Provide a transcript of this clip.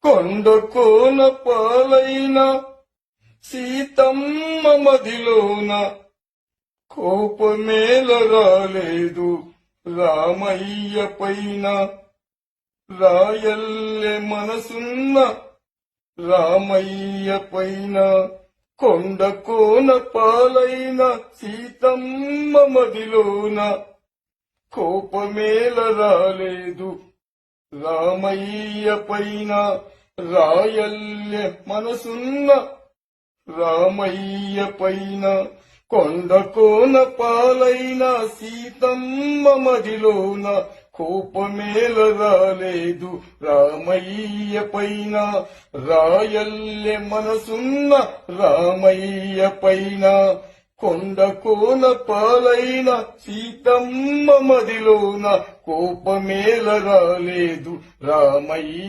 కొండ కోన పాలైన సీతమ్మ మదిలోన కోపమేల రాలేదు రామయ్య పైన. రాయల్లె మనసున్న రామయ్య పైన. కొండ కోన పాలైన సీతమ్మ మదిలోన కోపమేల రాలేదు రామయ్య పైన. రాయల్లె మనసున్న రామయ్య పైన. కొండ కోన పాలైన సీతమ్మ మదిలోన కోపమేల రాలేదు రామయ్య పైన. రాయల్లె మనసున్న రామయ్య పైన. కొండ కోన పాలైన సీతమ్మ మదిలోన కోపమేల రాలేదు రామయ్య.